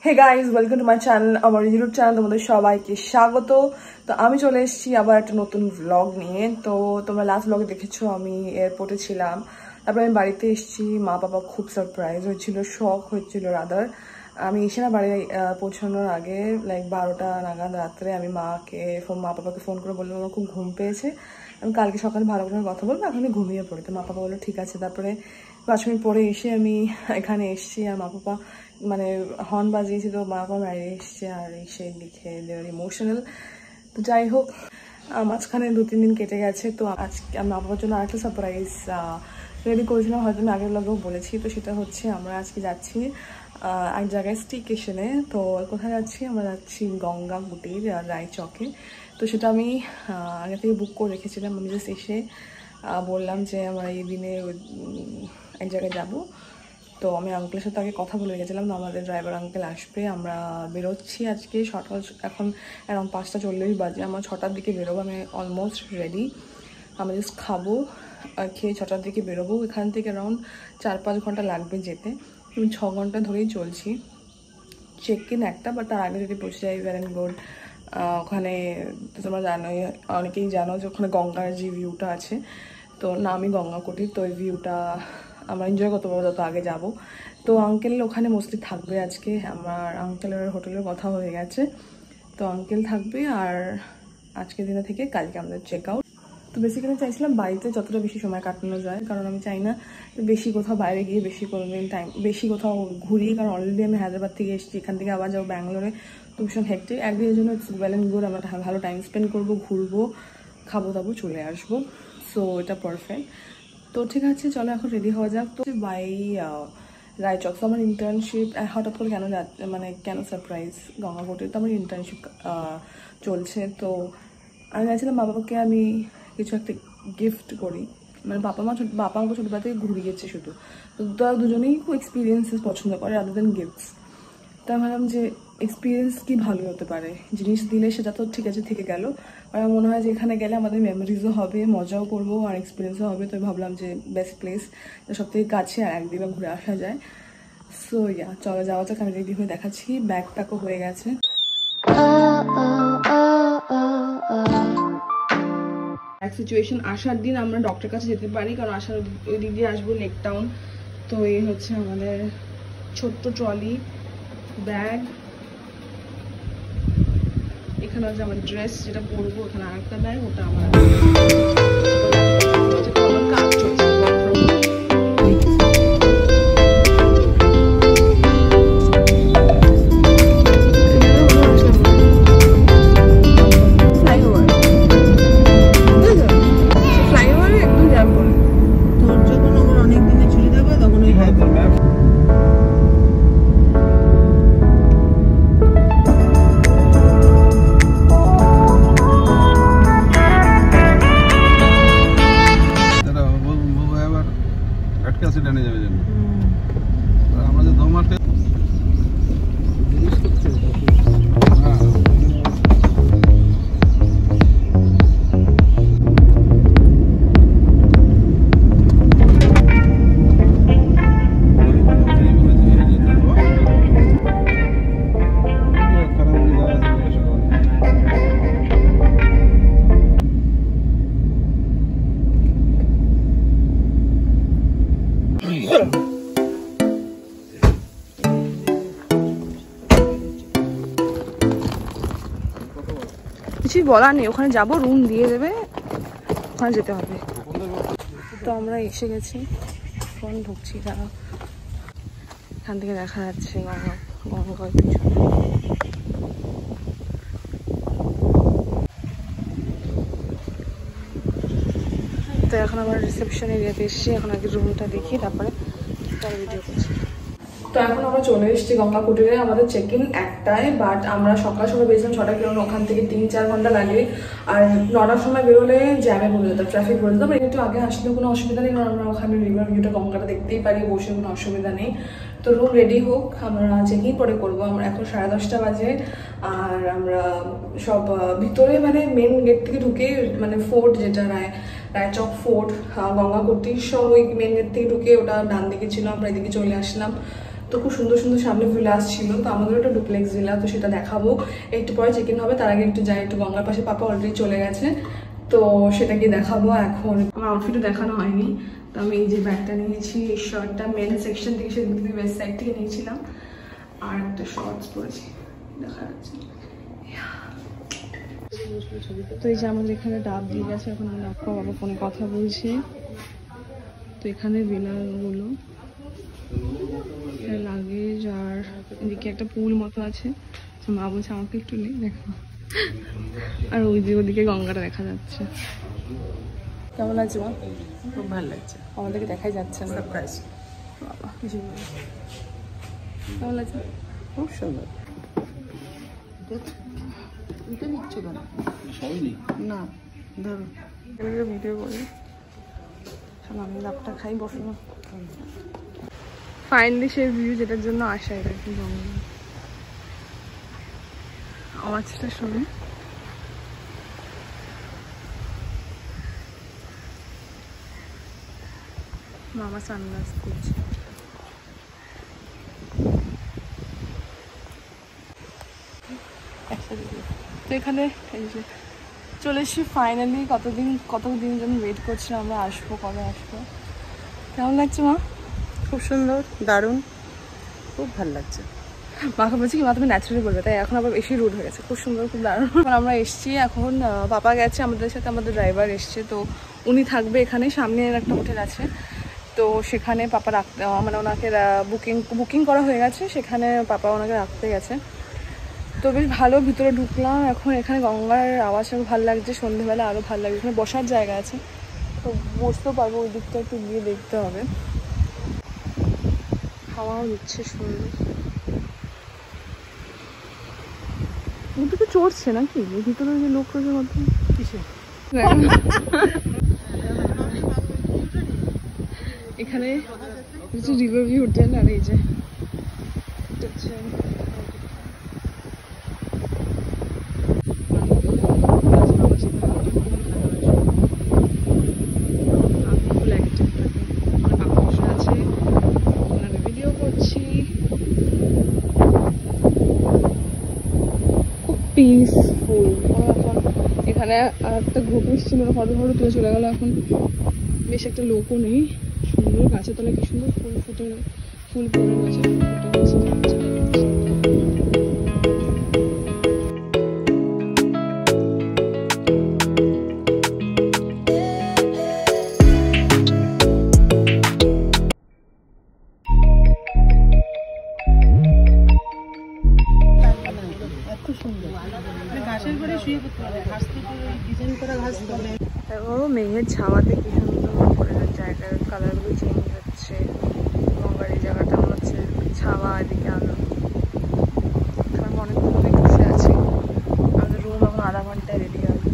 Hey guys, welcome to my channel. আমার YouTube channel তোমাদের সবাইকে স্বাগত। তো আমি চলে এসেছি আবার একটা নতুন ভ্লগ নিয়ে। তো তোমরা লাস্ট ভ্লগে দেখেছো আমি এয়ারপোর্টে ছিলাম, তারপরে আমি বাড়িতে এসেছি। মা বাবা খুব সারপ্রাইজ হয়েছিল, শক হয়েছিল রাদার। আমি এসে না বাড়ি পৌঁছানোর আগে লাইক 12টা নাগাদ রাত্রে আমি মা বাবাকে ফোন করে বললাম আমার খুব ঘুম পেয়েছে, আমি কালকে সকালে ভালো করে কথা বলবো, এখন ঘুমিয়ে পড়ি। তো মা বাবা বললো ঠিক আছে। তারপরে 5 মিনিট পরে এসে আমি এখানে এসেছি, আর মা বাবা মানে হর্ন বাজিয়েছি, তো মা বাবা বাইরে এসছে আর এসে লিখে দেওয়ার ইমোশনাল। তো যাই হোক, মাঝখানে 2-3 দিন কেটে গেছে। তো আজকে মা বাবার জন্য আরেকটা সারপ্রাইজ রেডি করেছিলাম, হয়তো আমি আগের লগেও বলেছি। তো সেটা হচ্ছে আমরা আজকে যাচ্ছি এক জায়গায় স্টিকেশনে। তো কোথায় যাচ্ছি? আমরা যাচ্ছি গঙ্গাকুটির রায়চকে। তো সেটা আমি আগে থেকে বুক করে রেখেছিলাম। আমি জাস্ট এসে বললাম যে আমরা এই দিনে এক জায়গায় যাব। তো আমি আঙ্কেলের সাথে আগে কথা বলে রেখেছিলাম, তো আমাদের ড্রাইভার আঙ্কেল আসবে। আমরা বেরোচ্ছি আজকে সকাল, এখন অ্যারাউন্ড 5:40 বাজে। আমার 6টার দিকে বেরোবো, আমি অলমোস্ট রেডি। আমি জাস্ট খাবো, খেয়ে 6টার দিকে বেরোবো। এখান থেকে অ্যারাউন্ড 4-5 ঘন্টা লাগবে যেতে। আমি 6 ঘন্টা ধরেই চলছি। চেক ইন একটা, বাট তার আগে যদি পৌঁছে যাই ওয়েল অ্যান্ড গুড। ওখানে তোমরা জানোই, অনেকেই জানো যে ওখানে গঙ্গার যে ভিউটা আছে, তো নামই গঙ্গাকুটির। তো ওই ভিউটা আমরা এনজয় করতে পারবো যত আগে যাব। তো আঙ্কেল ওখানে মোস্টলি থাকবে আজকে। আমার আঙ্কেলের হোটেলের কথা হয়ে গেছে, তো আঙ্কেল থাকবে। আর আজকের দিনে থেকে কালকে আমাদের চেক আউট। তো বেসিক্যালি চাইছিলাম বাড়িতে যতটা বেশি সময় কাটানো যায়, কারণ আমি চাই না বেশি কোথাও বাইরে গিয়ে বেশি কোথাও ঘুরি। কারণ অলরেডি আমি হায়দ্রাবাদ থেকে এসেছি, এখান থেকে আবার যাবো ব্যাঙ্গালোরে। তো ভীষণ হেক্টিক। একদিনের জন্য ওয়েল অ্যান্ড গুড, আমরা ভালো টাইম স্পেন্ড করবো, ঘুরবো, খাবো দাবো, চলে আসবো। সো এটা পারফেক্ট। তো ঠিক আছে, চলো এখন রেডি হওয়া যাক। তো বাই রায়চক। তো আমার ইন্টার্নশিপ হঠাৎ করে কেন সারপ্রাইজ গঙ্গাকুটির? তো আমার ইন্টার্নশিপ চলছে। তো আমি চাইছিলাম বাবাকে আমি কিছু একটা গিফট করি। মানে বাবা আমাকে ছোটবেলা থেকে ঘুরিয়েছে শুধু, তো তারা দুজনেই খুব এক্সপিরিয়েন্সেস পছন্দ করে রাদার দেন গিফটস। তো আমি ভাবলাম যে এক্সপিরিয়েন্স কি ভালো হতে পারে, জিনিস দিলে সেটা তো ঠিক আছে থেকে গেল, আর আমার মনে হয় যে এখানে গেলে আমাদের মেমোরিজও হবে, মজাও করবো, আর এক্সপিরিয়েন্সও হবে। তো ভাবলাম যে বেস্ট প্লেস, সব থেকে কাছে, আর একদিনও ঘুরে আসা যায়। সো চলো যাওয়া যাক। আমি রেডি হয়ে দেখাচ্ছি, ব্যাগ প্যাকও হয়ে গেছে। এক সিচুয়েশন, আসার দিন আমরা ডক্টরের কাছে যেতে পারি, কারণ আসার ওই দিক দিয়ে আসবো লেক টাউন। তো এই হচ্ছে আমাদের ছোট্ট ট্রলি ব্যাগ। এখানে হচ্ছে আমার ড্রেস যেটা পরবো, ওখানে আরেকটা ব্যাগ, ওটা আমার কাজ চলছে। কিছুই বলার নেই, ওখানে যাবো, রুম দিয়ে দেবে, ওখানে যেতে হবে। তো আমরা এসে গেছি, ফোন ঢুকছি। তারা এখান থেকে দেখা যাচ্ছে গঙ্গার পিছনে। তো এখন আমার রিসেপশন এরিয়াতে এসেছি, এখন আগে রুমটা দেখি, তারপরে ভিডিও করছি। তো এখন আমরা চলে এসেছি গঙ্গাকুটিরে। আমাদের চেক ইন 1টায়, বাট আমরা সকাল সকাল বেরিয়েছিলাম 6টা, কারণ ওখান থেকে 3-4 ঘন্টা লাগে। আর 9টার সময় বেরোলে জ্যামে পড়ে যেতাম, ট্রাফিক পড়ে যেতাম। একটু আগে আসলেও কোনো অসুবিধা নেই, কারণ আমরা ওখানে রিভার ভিউটা গঙ্গাটা দেখতেই পারি বসে, কোনো অসুবিধা নেই। তো রুম রেডি হোক, আমরা চেক ইন পরে করবো। আমরা এখন 10:30 বাজে, আর আমরা সব ভিতরে মানে মেন গেট থেকে ঢুকে, মানে ফোর্ট যেটা রায়চক ফোর্ট, গঙ্গাকুটির সব ওই মেন গেট থেকে ঢুকে, ওটা ডান দিকে ছিল, আমরা এদিকে চলে আসলাম। তো খুব সুন্দর সুন্দর সামনে ভিলা আসছিল, তো আমাদেরও একটা ডুপ্লেক্স ভিলা, তো সেটা দেখাবো একটু পরে চেক ইন হবে। তার আগে একটু যাই, একটু গঙ্গার পাশে, পাপা অলরেডি চলে গেছে, তো সেটাকে দেখাবো। এখন আমার আউটফিটও দেখানো হয়নি, তো আমি এই যে ব্যাগটা নিয়েছি, এই শার্টটা মেন সেকশন থেকে, সেদিন থেকে ওয়েস্ট সাইড থেকে নিয়েছিলাম, আর একটা শর্টস পরেছি, দেখা যাচ্ছে। তো এই যে আমাদের এখানে ডাব দিয়ে গেছে, এখন আমি আপা বাবা ফোনে কথা বলছি। তো এখানে বিলাগুলো লাগেজ, আর এদিকে একটা পুল মতো আছে, মা বলছে আমাকে একটু নেই দেখো, আর ওদিকে গঙ্গাটা দেখা যাচ্ছে। কেমন লাগছে মা? খুব ভালো লাগছে, আমাদেরকে দেখাই যাচ্ছে না। সারপ্রাইজ। বাবা কিছু কেমন লাগছে? খুব সুন্দর। এটা নিচ্ছ কেন? না ধরো ভিডিও করি, আমি লাভটা খাই, বসো না। ফাইনালি সেই ভিউ যেটার জন্য আসা, এটা কি জঙ্গল। আওয়াজটা শুনে মামা সানগ্লাস করছে। তো এখানে এই যে চলে এসছি ফাইনালি। কতদিন জন্য ওয়েট করছিলাম, আমরা আসবো, কবে আসবো। কেমন লাগছে মা? খুব সুন্দর, দারুণ, খুব ভালো লাগছে। মাকে বলছি কি মা তুমি ন্যাচারালি বলবে, তাই এখন আবার বেশি রুড হয়ে গেছে। খুব সুন্দর, খুব দারুণ। আমরা এসছি, এখন পাপা গেছে আমাদের সাথে, আমাদের ড্রাইভার এসছে, তো উনি থাকবে এখানে। সামনে একটা হোটেল আছে, তো সেখানে পাপা রাখতে, মানে ওনাকে বুকিং করা হয়ে গেছে, সেখানে পাপা ওনাকে রাখতে গেছে। তো বেশ ভালো, ভিতরে ঢুকলাম এখন। এখানে গঙ্গার আওয়াজ ভালো লাগছে, সন্ধ্যেবেলা আরও ভালো লাগছে। এখানে বসার জায়গা আছে, তো বসতেও পারবো, ওই দিকটা একটু গিয়ে দেখতে হবে। হাওয়াও দিচ্ছে সুন্দর। ওদিকে চড়ছে নাকি ভিতরে যে লোক রয়েছে মধ্যে কিসে? এখানে রিভার ভিউ হোটেল, আর এই যে ভিডিও করছি, খুব পিসফুল। এখন এখানে আর একটা গ্রুপ এসেছিল, হঠাৎ তুলে চলে গেল। এখন বেশ একটা লোকও নেই, সুন্দর গাছের তলায় কি সুন্দর ফুল পড়ে গেছে। মেঘের ছাওয়াতে কি সুন্দর করে জায়গার কালারগুলো চেঞ্জ হচ্ছে। গঙ্গার এই জায়গাটা মনে হচ্ছে ছাওয়া, এদিকে আলো। আমি অনেকক্ষণ ধরে বসে আছি, আমাদের রুম এখন আধা ঘন্টায় রেডি হবে।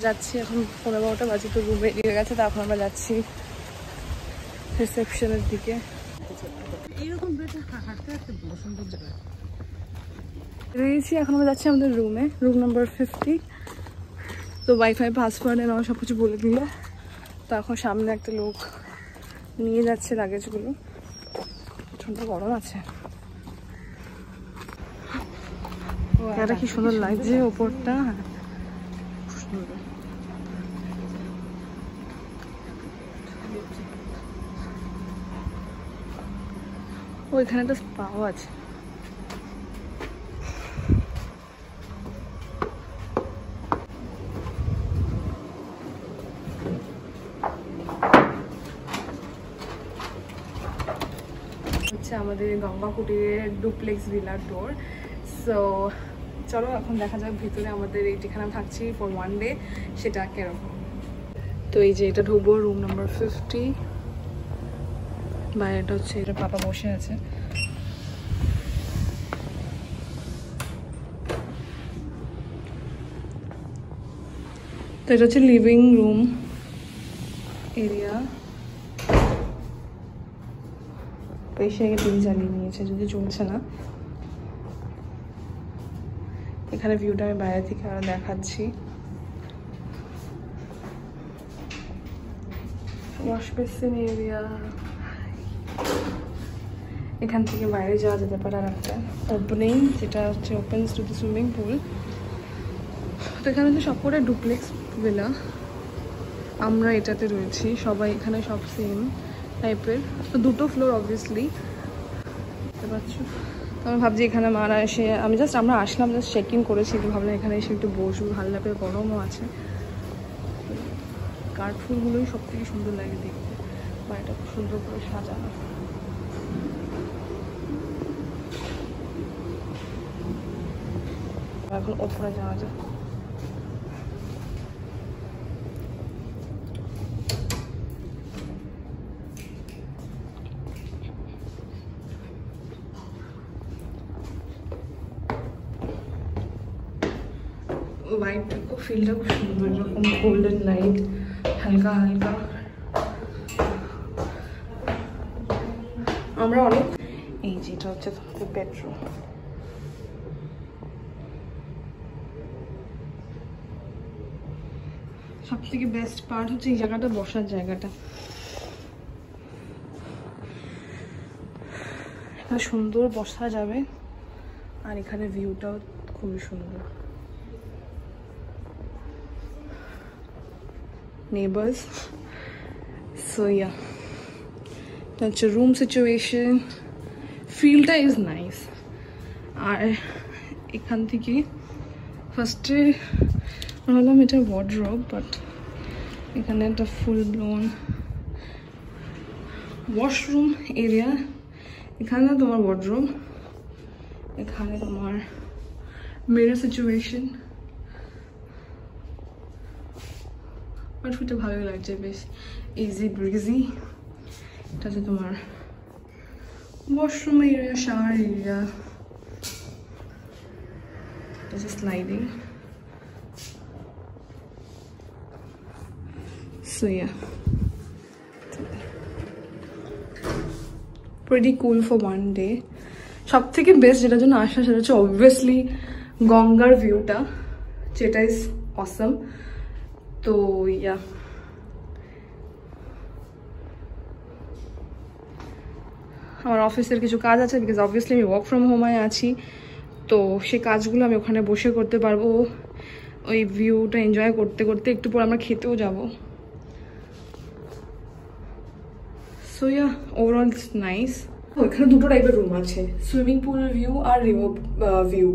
যাচ্ছি এখন, 11:30 বাজে, তো রুম রেডি হয়ে গেছে। তো এখন আমরা যাচ্ছি রিসেপশনের দিকে। রয়েছি এখন আমরা যাচ্ছি আমাদের রুমে, রুম নাম্বার 50। তো ওয়াইফাই পাসওয়ার্ড আমার সব কিছু বলে দিল। তো এখন সামনে একটা লোক নিয়ে যাচ্ছে লাগেজগুলো। প্রচন্ড গরম আছে, এটা কি সুন্দর লাগছে ওপরটা। ওইখানে একটা স্পাও আছে। আমাদের গঙ্গা কুটিরের ডুপ্লেক্স ভিলার ডোর। সো চলো এখন দেখা যাক ভিতরে আমাদের এই যেখানে থাকছি ফর 1 ডে সেটা কিরকম। তো এই যে এটা ঢুকবো, রুম নাম্বার 50। বাইরেটা হচ্ছে, এটা পাপা বসে আছে। তো এটা হচ্ছে লিভিং রুম এরিয়া। এসে আগে টিভি জ্বালিয়ে নিয়েছে, যদি চলছে না। এখানে ভিউটা আমি বাইরে থেকে আরো দেখাচ্ছি। ওয়াশ বেসিন এরিয়া, এখান থেকে বাইরে যাওয়া যেতে পারে। আর একটা ওপেনিং যেটা হচ্ছে open to the swimming pool. তো এখানে তো সব করে ডুপ্লেক্স ভিলা, আমরা এটাতে রয়েছি, সবাই এখানে সব সেম টাইপের। তো দুটো ফ্লোর অবভিয়াসলি, বুঝতে পারছো। তো আমি ভাবছি এখানে মারা এসে আমরা আসলাম জাস্ট চেক ইন করেছি, তো ভাবলাম এখানে এসে একটু বসবো, ভালো লাগবে, গরমও আছে। কাঠ ফুলগুলোই সব থেকে সুন্দর লাগে দেখতে, বাড়িটা খুব সুন্দর করে সাজানো। এখন ওপরে যাওয়া যায়। লাইটটা খুব ফিলটা খুব সুন্দর, এরকম গোল্ডেন লাইট, হালকা হালকা। আমরা অনেক, এই যেটা হচ্ছে তোমাদের বেডরুম। সব থেকে বেস্ট পার্ট হচ্ছে এই জায়গাটা, বসার জায়গাটা এখানে সুন্দর বসা যাবে। আর এখানে ভিউটাও খুবই সুন্দর। neighbors, so yeah, that's a room situation. Field is nice. আর এখান থেকে ফার্স্টে ভাবলাম এটা ওয়ার্ডরোব, বাট এখানে একটা ফুল ব্লোন ওয়াশরুম এরিয়া। এখানে তোমার ওয়ার্ডরোব, এখানে তোমার মিরর সিচুয়েশন। আউটফিটটা ভালোই লাগছে, বেশ ইজি ব্রিজি। এটা হচ্ছে তোমার ওয়াশরুম এরিয়া, শাওয়ার এরিয়া, এটা হচ্ছে sliding. So yeah, pretty cool for one day. সব থেকে বেস্ট যেটার জন্য আসা সেটা হচ্ছে অবভিয়াসলি গঙ্গার ভিউটা, যেটা ইজ অসম। তো ইয়া, আমার অফিসের কিছু কাজ আছে, বিকজ অবভিয়াসলি আমি ওয়ার্ক ফ্রম হোমে আছি। তো সেই কাজগুলো আমি ওখানে বসে করতে পারবো, ওই ভিউটা এনজয় করতে করতে। একটু পর আমরা খেতেও যাবো। So yeah, overall it's nice. এখানে দুটো টাইপের রুম আছে, সুইমিং পুল ভিউ আর রিভার ভিউ।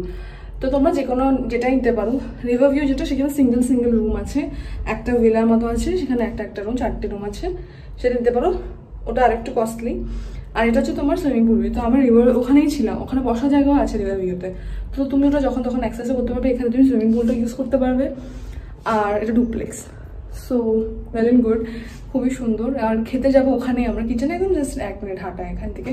তো তোমরা যে কোনো যেটা নিতে পারো। রিভার ভিউ যেটা, সেখানে সিঙ্গেল সিঙ্গেল রুম আছে, একটা ভিলার মতো আছে, সেখানে একটা একটা রুম, 4টে রুম আছে, সেটা নিতে পারো। ওটা আরেকটু কস্টলি। আর এটা হচ্ছে তোমার সুইমিং পুল ভিউ। তো আমরা রিভার ওখানেই ছিলাম, ওখানে বসার জায়গাও আছে রিভার ভিউতে। তো তুমি ওটা যখন তখন অ্যাক্সেসও করতে পারবে। এখানে তুমি সুইমিং পুলটা ইউজ করতে পারবে। আর এটা duplex, so well and good, খুবই সুন্দর। আর খেতে যাবো ওখানে, আমরা কিচেনে একদম জাস্ট 1 মিনিট হাঁটা এখান থেকে।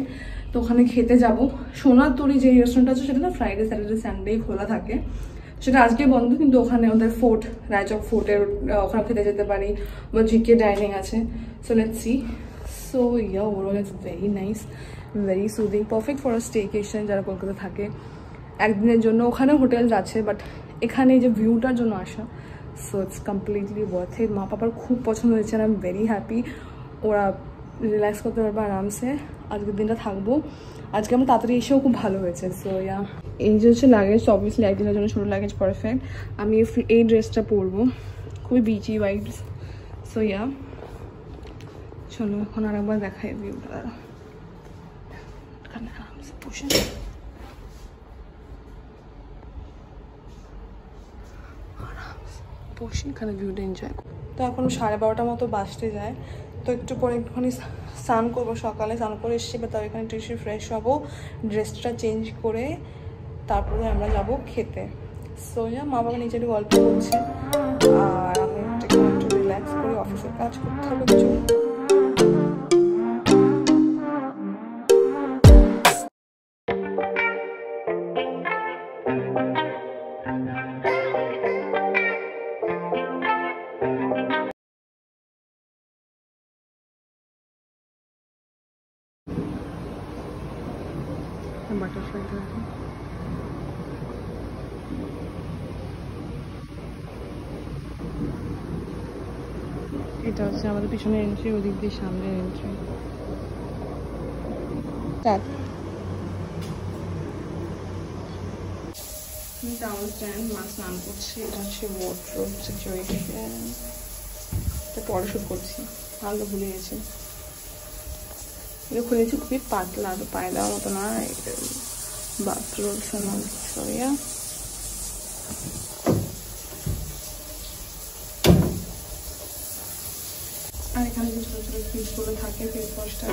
তো ওখানে খেতে যাব। সোনাতরি যে রেস্টুরেন্ট আছে সেটা না ফ্রাইডে স্যাটারডে সানডে খোলা থাকে, সেটা আজকে বন্ধ। কিন্তু ওখানে ওদের ফোর্ট, রায়চক ফোর্টের ওখানে খেতে যেতে পারি, বা জিকে ডাইনিং আছে। So let's see. So yeah, overall it's very nice, very soothing, perfect for a staycation যারা কলকাতা থাকে একদিনের জন্য। ওখানেও হোটেল আছে, বাট এখানে এই যে ভিউটার জন্য আসা, so it's completely worth it. মা পাপার খুব পছন্দ হয়েছে, আই এম ভেরি হ্যাপি। ওরা রিল্যাক্স করতে পারবে আরামসে। আজকের দিনটা থাকবো। আজকে আমার তাড়াতাড়ি এসেও খুব ভালো হয়েছে। সো ইয়া, এই যে হচ্ছে লাগেজ, অবভিয়াসলি একদিনের জন্য ছোটো লাগেজ পারফেক্ট। আমি এই ড্রেসটা পরবো, খুবই বিচি ভাইবস। সো ইয়া, চলো এখন আরেকবার দেখাই ভিউটা। এখানে আরামসে বসে বসে এখানে ভিউটা এনজয় করবো। তো এখন 12:30 মতো বাসতে যায়। তো একটু পরে একটুখানি স্নান করবো, সকালে স্নান করে এসেছি, বা তার এখানে একটু ফ্রেশ হবো, ড্রেসটা চেঞ্জ করে তারপরে আমরা যাব খেতে। সো যা, মা বাবা নিচে একটু গল্প করছে, আর আমি একটু রিল্যাক্স করে অফিসের কাজ করতে হবে কিছু। বাটারফ্লাই দেখো, এটা হচ্ছে আমাদের পিছনে এন্ট্রি, ওদিক দিয়ে সামনে এন্ট্রি। টাওয়াল স্ট্যান্ড, মা স্নান করছে। এটা হচ্ছে ওয়ার্ডরোব সিচুয়েশন। এটা পরে শুট করছি, হালকা ভুলে গেছি। এটা খুলেছি, খুবই পাতলা, তো পায়ে দেওয়ার মতো না। বাথরুম সামান সরিয়া। আর এখানে যে ছোটো ছোটো ফিসগুলো থাকে, ফেস ওয়াশটা